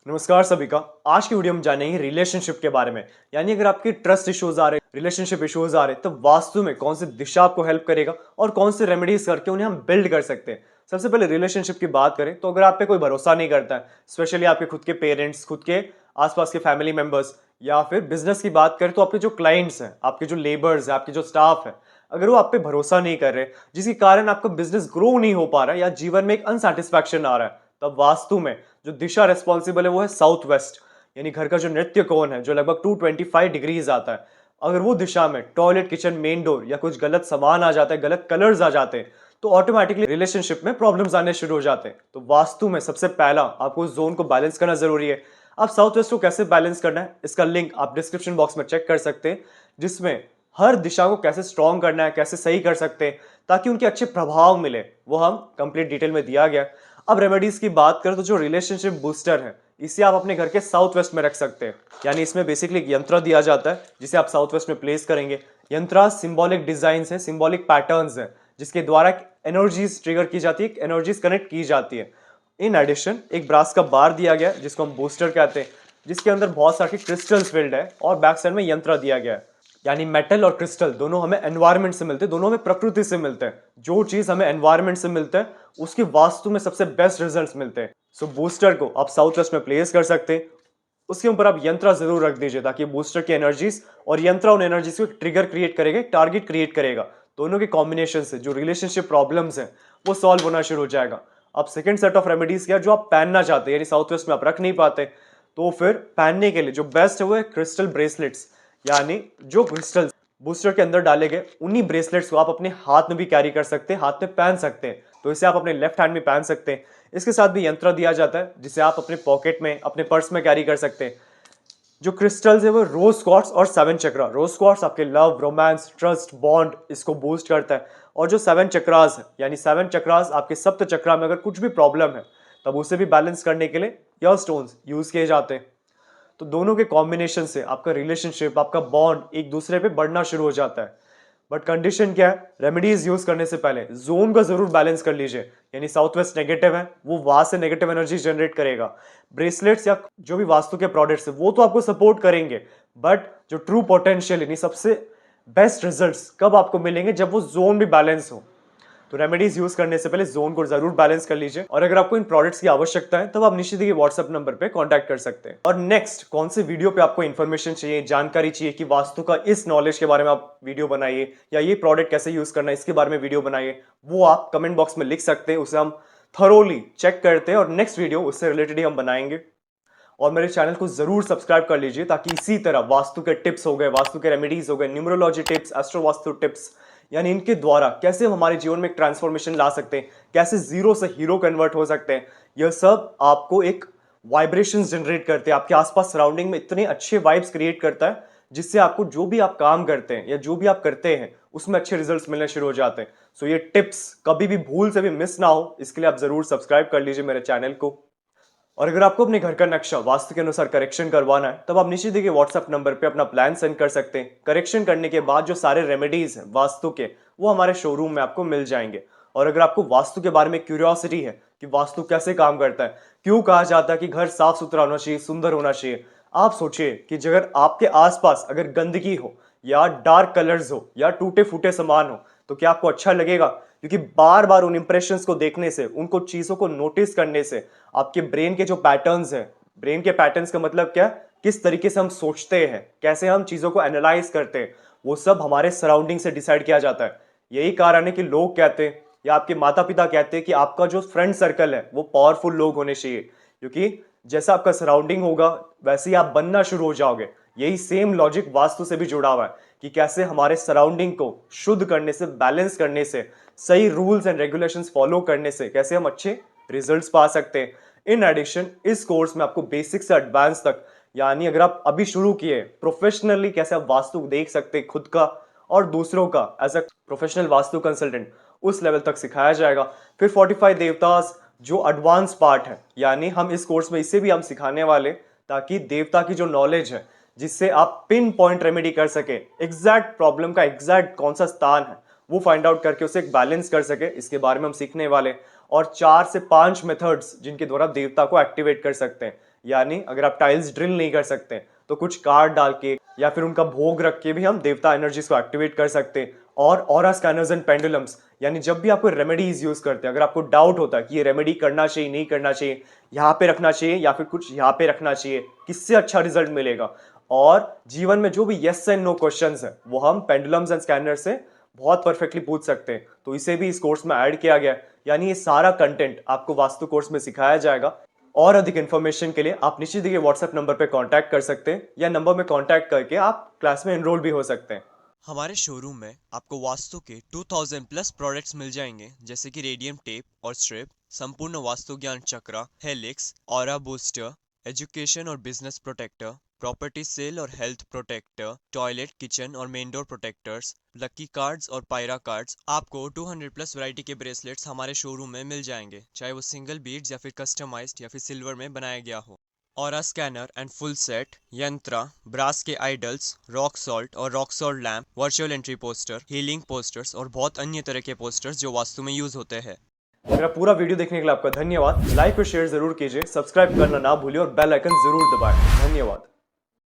नमस्कार सभी का। आज की वीडियो में जानेंगे रिलेशनशिप के बारे में। यानी अगर आपके ट्रस्ट इश्यूज आ रहे, रिलेशनशिप इश्यूज आ रहे, तो वास्तु में कौन सी दिशा आपको हेल्प करेगा और कौन से रेमेडीज करके उन्हें हम बिल्ड कर सकते हैं। सबसे पहले रिलेशनशिप की बात करें तो अगर आप पे कोई भरोसा नहीं करता है, स्पेशली आपके खुद के पेरेंट्स, खुद के आसपास के फैमिली मेंबर्स, या फिर बिजनेस की बात करें तो आपके जो क्लाइंट्स हैं, आपके जो लेबर्स हैं, आपके जो स्टाफ है, अगर वो आप पे भरोसा नहीं कर रहे, जिसके कारण आपका बिजनेस ग्रो नहीं हो पा रहा है या जीवन में एक अनसेटिस्फैक्शन आ रहा है, तब वास्तु में जो दिशा रिस्पॉन्सिबल है वो है साउथ वेस्ट। यानी घर का जो नृत्य कोण है जो लगभग 225 डिग्रीज आता है, अगर वो दिशा में टॉयलेट, किचन, मेन डोर या कुछ गलत सामान आ जाता है, गलत कलर्स आ जाते हैं, तो ऑटोमेटिकली रिलेशनशिप में प्रॉब्लम्स आने शुरू हो जाते हैं। तो वास्तु में सबसे पहला आपको उस जोन को बैलेंस करना जरूरी है। आप साउथ वेस्ट को कैसे बैलेंस करना है, इसका लिंक आप डिस्क्रिप्शन बॉक्स में चेक कर सकते हैं, जिसमें हर दिशा को कैसे स्ट्रॉन्ग करना है, कैसे सही कर सकते हैं ताकि उनके अच्छे प्रभाव मिले, वो हम कंप्लीट डिटेल में दिया गया। अब रेमेडीज की बात करें तो जो रिलेशनशिप बूस्टर है, इसे आप अपने घर के साउथ वेस्ट में रख सकते हैं। यानी इसमें बेसिकली एक यंत्र दिया जाता है जिसे आप साउथ वेस्ट में प्लेस करेंगे। यंत्र सिंबॉलिक डिजाइन है, सिंबॉलिक पैटर्न्स है, जिसके द्वारा एनर्जीज ट्रिगर की जाती है, एनर्जीज कनेक्ट की जाती है। इन एडिशन एक ब्रास का बार दिया गया है जिसको हम बूस्टर कहते हैं, जिसके अंदर बहुत सारे क्रिस्टल्स फिल्ड है और बैक साइड में यंत्र दिया गया है। यानी मेटल और क्रिस्टल दोनों हमें एनवायरनमेंट से मिलते हैं, दोनों हमें प्रकृति से मिलते हैं। जो चीज हमें एनवायरनमेंट से मिलता है उसकी वास्तु में सबसे बेस्ट रिजल्ट्स मिलते हैं। सो बूस्टर को आप साउथ वेस्ट में प्लेस कर सकते हैं। उसके ऊपर आप यंत्र जरूर रख दीजिए ताकि बूस्टर की एनर्जीज और यंत्र उन एनर्जीज को ट्रिगर क्रिएट करेगा, टारगेट क्रिएट करेगा। दोनों के कॉम्बिनेशन से जो रिलेशनशिप प्रॉब्लम्स हैं वो सॉल्व होना शुरू हो जाएगा। अब सेकंड सेट ऑफ रेमेडीज क्या, जो आप पहनना चाहते हैं, यानी साउथ वेस्ट में आप रख नहीं पाते, तो फिर पहनने के लिए जो बेस्ट है वो है क्रिस्टल ब्रेसलेट्स। यानी जो क्रिस्टल बूस्टर के अंदर डाले गए उन्हीं ब्रेसलेट्स को आप अपने हाथ में भी कैरी कर सकते हैं, हाथ में पहन सकते हैं। तो इसे आप अपने लेफ्ट हैंड में पहन सकते हैं। इसके साथ भी यंत्र दिया जाता है जिसे आप अपने पॉकेट में, अपने पर्स में कैरी कर सकते हैं। जो क्रिस्टल्स है वो रोज क्वार्ट्स और सेवन चक्रा। रोज क्वार्ट्स आपके लव, रोमांस, ट्रस्ट, बॉन्ड इसको बूस्ट करता है, और जो सेवन चक्रास है, यानी सेवन चक्रास आपके सप्त चक्रा में अगर कुछ भी प्रॉब्लम है तब उसे भी बैलेंस करने के लिए यह स्टोन्स यूज किए जाते हैं। तो दोनों के कॉम्बिनेशन से आपका रिलेशनशिप, आपका बॉन्ड एक दूसरे पे बढ़ना शुरू हो जाता है। बट कंडीशन क्या है, रेमेडीज यूज करने से पहले जोन का जरूर बैलेंस कर लीजिए। यानी साउथ वेस्ट नेगेटिव है, वो वहां से नेगेटिव एनर्जी जनरेट करेगा। ब्रेसलेट्स या जो भी वास्तु के प्रोडक्ट्स है वो तो आपको सपोर्ट करेंगे, बट जो ट्रू पोटेंशियल, यानी सबसे बेस्ट रिजल्ट्स कब आपको मिलेंगे, जब वो जोन भी बैलेंस हो। तो रेमेडीज यूज करने से पहले जोन को जरूर बैलेंस कर लीजिए। और अगर आपको इन प्रोडक्ट्स की आवश्यकता है तब आप निश्चित ही व्हाट्सएप नंबर पे कांटेक्ट कर सकते हैं। और नेक्स्ट कौन से वीडियो पे आपको इन्फॉर्मेशन चाहिए, जानकारी चाहिए कि वास्तु का इस नॉलेज के बारे में आप वीडियो बनाइए, या ये प्रोडक्ट कैसे यूज करना है इसके बारे में वीडियो बनाइए, वो आप कमेंट बॉक्स में लिख सकते हैं। उसे हम थरोली चेक करते हैं और नेक्स्ट वीडियो उससे रिलेटेड ही हम बनाएंगे। और मेरे चैनल को जरूर सब्सक्राइब कर लीजिए ताकि इसी तरह वास्तु के टिप्स हो गए, वास्तु के रेमेडीज हो गए, numerology tips, astro vastu tips, यानी इनके द्वारा कैसे हम हमारे जीवन में एक ट्रांसफॉर्मेशन ला सकते हैं, कैसे जीरो से हीरो कन्वर्ट हो सकते हैं, यह सब आपको एक वाइब्रेशंस जनरेट करते हैं, आपके आसपास सराउंडिंग में इतने अच्छे वाइब्स क्रिएट करता है जिससे आपको जो भी आप काम करते हैं या जो भी आप करते हैं उसमें अच्छे रिजल्ट्स मिलने शुरू हो जाते हैं। सो ये टिप्स कभी भी भूल से भी मिस ना हो, इसके लिए आप जरूर सब्सक्राइब कर लीजिए मेरे चैनल को। और अगर आपको अपने घर का नक्शा वास्तु के अनुसार करेक्शन करवाना है तब आप निश्चित ही व्हाट्सएप नंबर पे अपना प्लान सेंड कर सकते हैं। करेक्शन करने के बाद जो सारे रेमेडीज हैं वास्तु के, वो हमारे शोरूम में आपको मिल जाएंगे। और अगर आपको वास्तु के बारे में क्यूरियोसिटी है कि वास्तु कैसे काम करता है, क्यों कहा जाता है कि घर साफ सुथरा होना चाहिए, सुंदर होना चाहिए, आप सोचिए कि अगर आपके आसपास अगर गंदगी हो या डार्क कलर्स हो या टूटे फूटे सामान हो तो क्या आपको अच्छा लगेगा? क्योंकि बार बार उन इंप्रेशंस को देखने से, उनको चीजों को नोटिस करने से आपके ब्रेन के जो पैटर्न्स हैं, ब्रेन के पैटर्न्स का मतलब क्या, किस तरीके से हम सोचते हैं, कैसे हम चीजों को एनालाइज करते हैं, वो सब हमारे सराउंडिंग से डिसाइड किया जाता है। यही कारण है कि लोग कहते हैं या आपके माता पिता कहते हैं कि आपका जो फ्रेंड सर्कल है वो पावरफुल लोग होने चाहिए, क्योंकि जैसा आपका सराउंडिंग होगा वैसे ही आप बनना शुरू हो जाओगे। यही सेम लॉजिक वास्तु से भी जुड़ा हुआ है कि कैसे हमारे सराउंडिंग को शुद्ध करने से, बैलेंस करने से, सही रूल्स एंड रेगुलेशंस फॉलो करने से कैसे हम अच्छे रिजल्ट्स पा सकते हैं। इन एडिशन इस कोर्स में आपको बेसिक से एडवांस तक, यानी अगर आप अभी शुरू किए, प्रोफेशनली कैसे आप वास्तु देख सकते हैं खुद का और दूसरों का as a professional vastu consultant, उस लेवल तक सिखाया जाएगा। फिर 45 देवतास जो एडवांस पार्ट है, यानी हम इस कोर्स में इसे भी हम सिखाने वाले ताकि देवता की जो नॉलेज है जिससे आप पिन पॉइंट रेमेडी कर सके, एग्जैक्ट प्रॉब्लम का एग्जैक्ट कौन सा स्थान है वो फाइंड आउट करके उसे एक बैलेंस कर सके, इसके बारे में हम सीखने वाले। और 4 से 5 मेथड्स जिनके द्वारा देवता को एक्टिवेट कर सकते हैं, यानी अगर आप टाइल्स ड्रिल नहीं कर सकते तो कुछ कार्ड डाल के या फिर उनका भोग रख के भी हम देवता एनर्जीज को एक्टिवेट कर सकते हैं। और ऑरा स्कैनर्स एंड पेंडुलम्स, यानी जब भी आप कोई रेमेडीज यूज करते हैं, अगर आपको डाउट होता है कि ये रेमेडी करना चाहिए नहीं करना चाहिए, यहाँ पे रखना चाहिए या फिर कुछ यहाँ पे रखना चाहिए, किससे अच्छा रिजल्ट मिलेगा, और जीवन में जो भी यस एंड नो क्वेश्चंस है वो हम पेंडुलम्स एंड स्कैनर से बहुत परफेक्टली पूछ सकते हैं। तो इसे भी इस कोर्स में ऐड किया गया है, यानी ये सारा कंटेंट आपको वास्तु कोर्स में सिखाया जाएगा। और अधिक इन्फॉर्मेशन के लिए आप नीचे दिए व्हाट्सएप नंबर पे कांटेक्ट कर सकते हैं या नंबर में कांटेक्ट करके आप क्लास में एनरोल भी हो सकते हैं। हमारे शोरूम में आपको वास्तु के 2000 प्लस प्रोडक्ट्स मिल जाएंगे, जैसे कि रेडियम टेप और स्ट्रिप, संपूर्ण वास्तु ज्ञान चक्रा, हेलिक्स, ऑरा बूस्टर, एजुकेशन और बिजनेस प्रोटेक्टर, प्रॉपर्टी सेल और हेल्थ प्रोटेक्टर, टॉयलेट, किचन और main door protectors, lucky cards और पायरा कार्ड्स। आपको 200 प्लस वैरायटी के ब्रेसलेट्स हमारे शोरूम में मिल जाएंगे, चाहे वो सिंगल बीड्स या फिर कस्टमाइज्ड या फिर सिल्वर में बनाया गया हो। Aura scanner and full set, यंत्रा, ब्रास के आइडल्स, रॉक सॉल्ट और rock salt lamp, virtual entry poster, healing posters और बहुत अन्य तरह के पोस्टर्स जो वास्तु में यूज होते हैं। मेरा पूरा वीडियो देखने के लिए आपका धन्यवाद। लाइक और शेयर जरूर कीजिए, सब्सक्राइब करना ना भूलिए और बेल आइकन जरूर दबाएं। धन्यवाद।